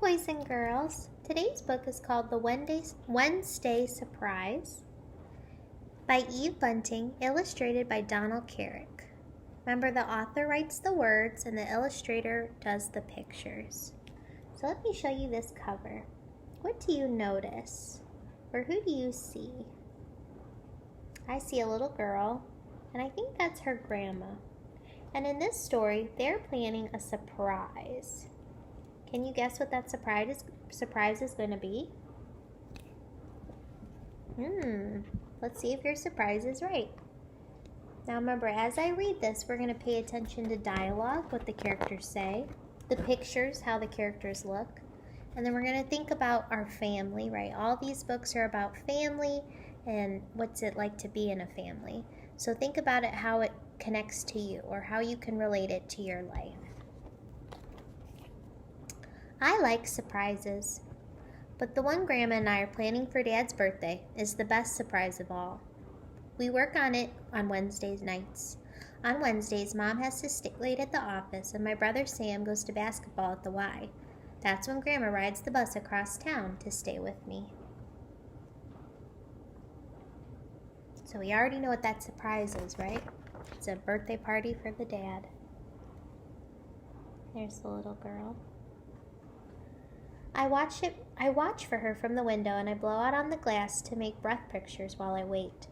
boys and girls. Today's book is called The Wednesday Surprise by Eve Bunting, illustrated by Donald Carrick. Remember, the author writes the words and the illustrator does the pictures. So let me show you this cover. What do you notice? Or who do you see? I see a little girl, and I think that's her grandma. And in this story, they're planning a surprise. Can you guess what that surprise is going to be? Let's see if your surprise is right. Now remember, as I read this, we're going to pay attention to dialogue, what the characters say, the pictures, how the characters look, and then we're going to think about our family, right? All these books are about family and what's it like to be in a family. So think about it, how it connects to you or how you can relate it to your life. I like surprises, but the one Grandma and I are planning for Dad's birthday is the best surprise of all. We work on it on Wednesday nights. On Wednesdays, Mom has to stay late at the office, and my brother Sam goes to basketball at the Y. That's when Grandma rides the bus across town to stay with me. So we already know what that surprise is, right? It's a birthday party for the dad. There's the little girl. I watch for her from the window, and I blow out on the glass to make breath pictures while I wait.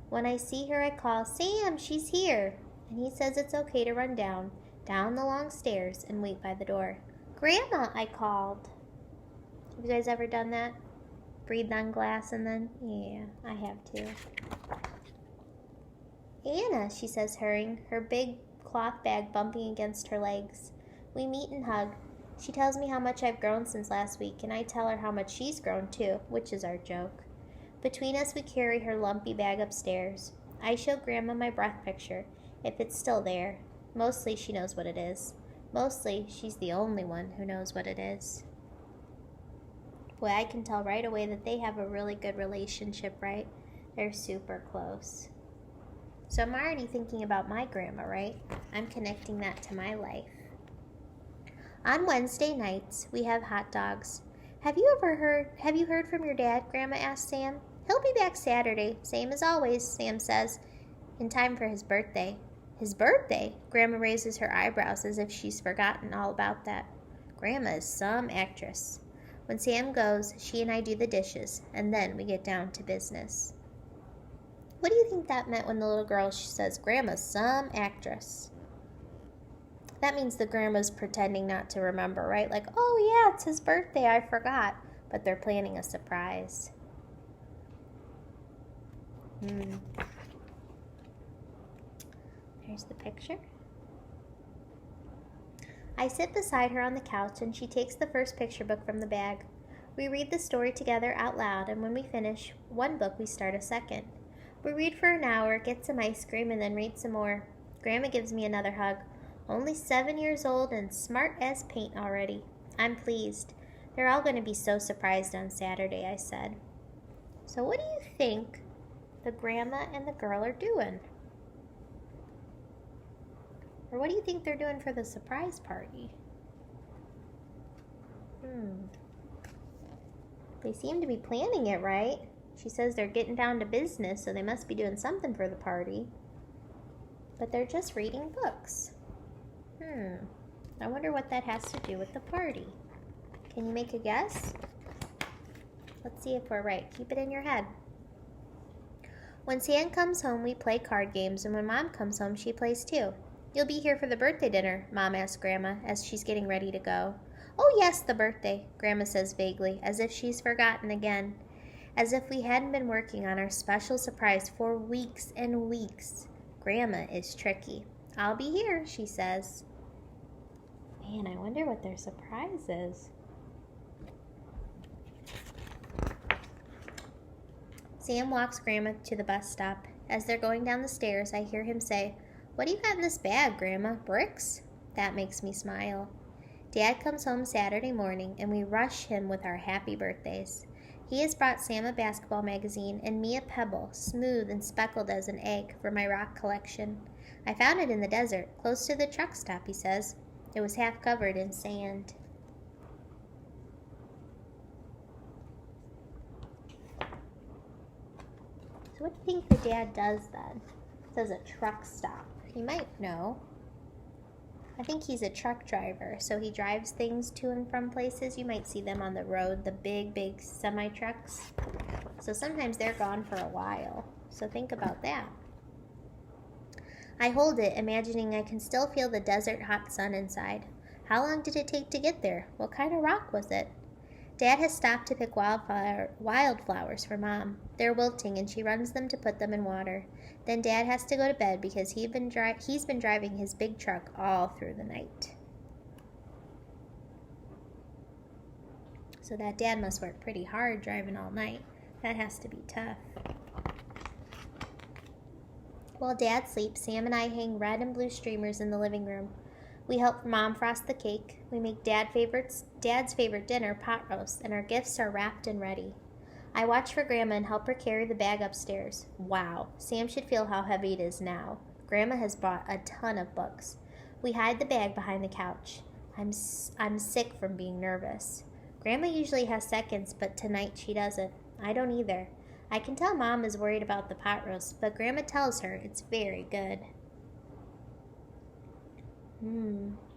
When I see her, I call, "Sam, she's here!" And he says it's okay to run down the long stairs, and wait by the door. "Grandma," I called. Have you guys ever done that? Breathed on glass and then? Yeah, I have too. "Anna," she says, hurrying, her big cloth bag bumping against her legs. We meet and hug. She tells me how much I've grown since last week, and I tell her how much she's grown too, which is our joke. Between us, we carry her lumpy bag upstairs. I show Grandma my breath picture, if it's still there. Mostly she knows what it is. Mostly she's the only one who knows what it is. Boy, I can tell right away that they have a really good relationship, right? They're super close. So I'm already thinking about my grandma, right? I'm connecting that to my life. On Wednesday nights, we have hot dogs. Have you heard from your dad? Grandma asked Sam. He'll be back Saturday, same as always, Sam says, in time for his birthday. His birthday? Grandma raises her eyebrows as if she's forgotten all about that. Grandma is some actress. When Sam goes, she and I do the dishes, and then we get down to business. What do you think that meant when the little girl says, "Grandma's some actress"? That means the grandma's pretending not to remember, right? Like, oh yeah, it's his birthday, I forgot. But they're planning a surprise. Here's the picture. I sit beside her on the couch, and she takes the first picture book from the bag. We read the story together out loud, and when we finish one book, we start a second. We read for an hour, get some ice cream, and then read some more. Grandma gives me another hug. Only 7 years old and smart as paint already. I'm pleased. They're all going to be so surprised on Saturday, I said. So what do you think the grandma and the girl are doing? Or what do you think they're doing for the surprise party? They seem to be planning it, right? She says they're getting down to business, so they must be doing something for the party. But they're just reading books. I wonder what that has to do with the party. Can you make a guess? Let's see if we're right. Keep it in your head. When Sam comes home, we play card games, and when Mom comes home, she plays too. You'll be here for the birthday dinner, Mom asks Grandma as she's getting ready to go. Oh yes, the birthday, Grandma says vaguely, as if she's forgotten again. As if we hadn't been working on our special surprise for weeks and weeks. Grandma is tricky. I'll be here, she says. Man, I wonder what their surprise is. Sam walks Grandma to the bus stop. As they're going down the stairs, I hear him say, "What do you got in this bag, Grandma? Bricks?" That makes me smile. Dad comes home Saturday morning, and we rush him with our happy birthdays. He has brought Sam a basketball magazine and me a pebble, smooth and speckled as an egg, for my rock collection. I found it in the desert, close to the truck stop, he says. It was half covered in sand. What do you think the dad does then? It says a truck stop. He might know. I think he's a truck driver, so he drives things to and from places. You might see them on the road, the big semi-trucks. So sometimes they're gone for a while. So think about that. I hold it, imagining I can still feel the desert hot sun inside. How long did it take to get there? What kind of rock was it? Dad has stopped to pick wildflowers for Mom. They're wilting, and she runs them to put them in water. Then Dad has to go to bed because he's been driving his big truck all through the night. So that dad must work pretty hard driving all night. That has to be tough. While Dad sleeps, Sam and I hang red and blue streamers in the living room. We help Mom frost the cake. We make Dad's favorite dinner, pot roast, and our gifts are wrapped and ready. I watch for Grandma and help her carry the bag upstairs. Wow, Sam should feel how heavy it is now. Grandma has brought a ton of books. We hide the bag behind the couch. I'm sick from being nervous. Grandma usually has seconds, but tonight she doesn't. I don't either. I can tell Mom is worried about the pot roast, but Grandma tells her it's very good.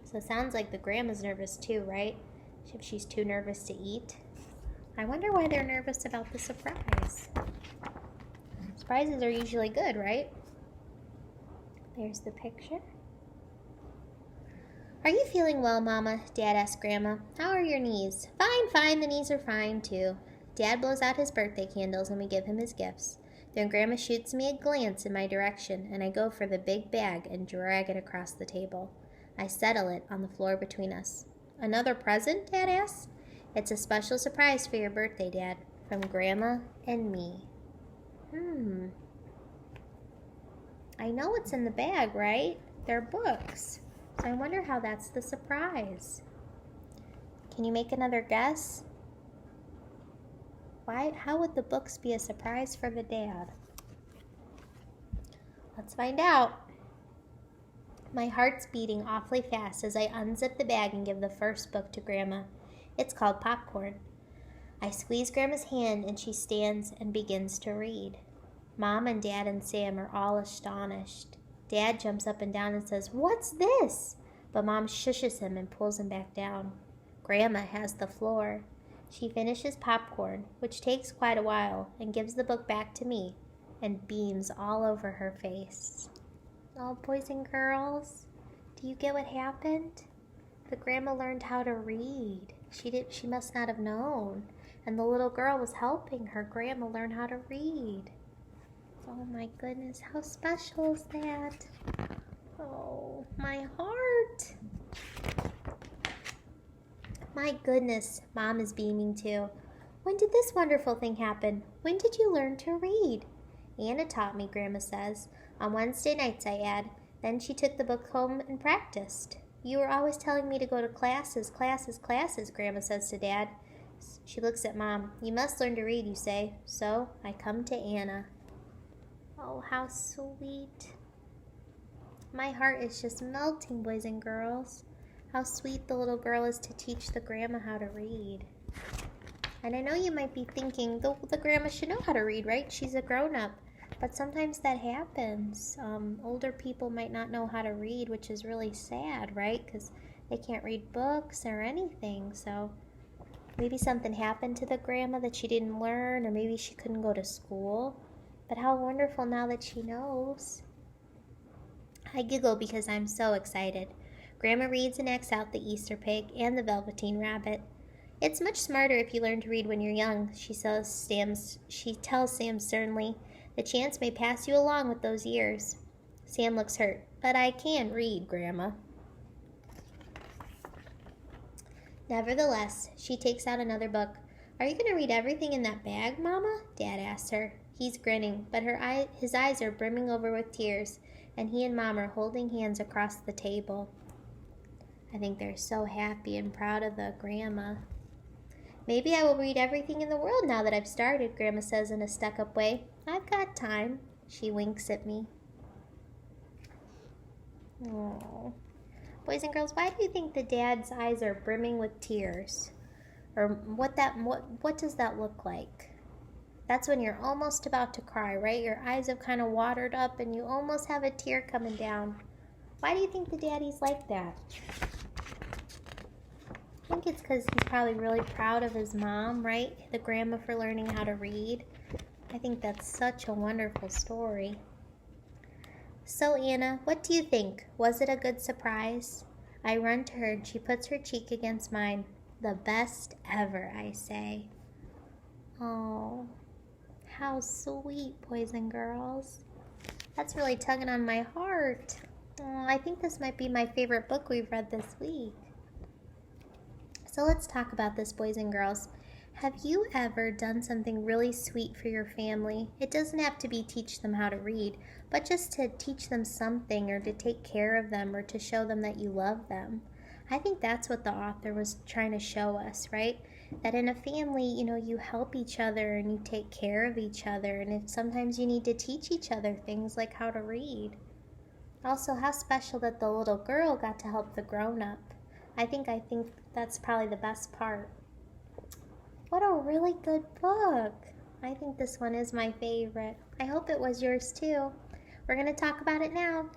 So it sounds like the grandma's nervous too, right? If she's too nervous to eat. I wonder why they're nervous about the surprise. Surprises are usually good, right? There's the picture. Are you feeling well, Mama? Dad asked Grandma. How are your knees? Fine, the knees are fine too. Dad blows out his birthday candles and we give him his gifts. Then Grandma shoots me a glance in my direction and I go for the big bag and drag it across the table. I settle it on the floor between us. Another present? Dad asks. It's a special surprise for your birthday, Dad, from Grandma and me. I know what's in the bag, right? They're books. So I wonder how that's the surprise. Can you make another guess? How would the books be a surprise for the dad? Let's find out. My heart's beating awfully fast as I unzip the bag and give the first book to Grandma. It's called Popcorn. I squeeze Grandma's hand and she stands and begins to read. Mom and Dad and Sam are all astonished. Dad jumps up and down and says, "What's this?" But Mom shushes him and pulls him back down. Grandma has the floor. She finishes Popcorn, which takes quite a while, and gives the book back to me and beams all over her face. Oh, boys and girls, do you get what happened? The grandma learned how to read. She must not have known. And the little girl was helping her grandma learn how to read. Oh my goodness, how special is that? Oh, my heart. My goodness, Mom is beaming too. When did this wonderful thing happen? When did you learn to read? Anna taught me, Grandma says. On Wednesday nights, I add. Then she took the book home and practiced. You were always telling me to go to classes, Grandma says to Dad. She looks at Mom. You must learn to read, you say. So I come to Anna. Oh, how sweet. My heart is just melting, boys and girls. How sweet the little girl is to teach the grandma how to read. And I know you might be thinking, the grandma should know how to read, right? She's a grown-up. But sometimes that happens. Older people might not know how to read, which is really sad, right? Because they can't read books or anything. So maybe something happened to the grandma that she didn't learn, or maybe she couldn't go to school. But how wonderful now that she knows. I giggle because I'm so excited. Grandma reads and acts out the Easter pig and the Velveteen Rabbit. It's much smarter if you learn to read when you're young, she tells Sam sternly. The chance may pass you along with those years. Sam looks hurt. But I can read, Grandma. Nevertheless, she takes out another book. Are you going to read everything in that bag, Mama? Dad asks her. He's grinning, but his eyes are brimming over with tears, and he and Mom are holding hands across the table. I think they're so happy and proud of the grandma. Maybe I will read everything in the world now that I've started, Grandma says in a stuck-up way. I've got time. She winks at me. Oh. Boys and girls, why do you think the dad's eyes are brimming with tears? Or what does that look like? That's when you're almost about to cry, right? Your eyes have kind of watered up and you almost have a tear coming down. Why do you think the daddy's like that? I think it's because he's probably really proud of his mom, right? The grandma for learning how to read. I think that's such a wonderful story. So, Anna, what do you think? Was it a good surprise? I run to her and she puts her cheek against mine. The best ever, I say. Oh, how sweet, boys and girls. That's really tugging on my heart. Oh, I think this might be my favorite book we've read this week. So let's talk about this, boys and girls. Have you ever done something really sweet for your family? It doesn't have to be teach them how to read, but just to teach them something or to take care of them or to show them that you love them. I think that's what the author was trying to show us, right? That in a family, you help each other and you take care of each other, and sometimes you need to teach each other things like how to read. Also, how special that the little girl got to help the grown-up. I think that's probably the best part. What a really good book. I think this one is my favorite. I hope it was yours too. We're going to talk about it now.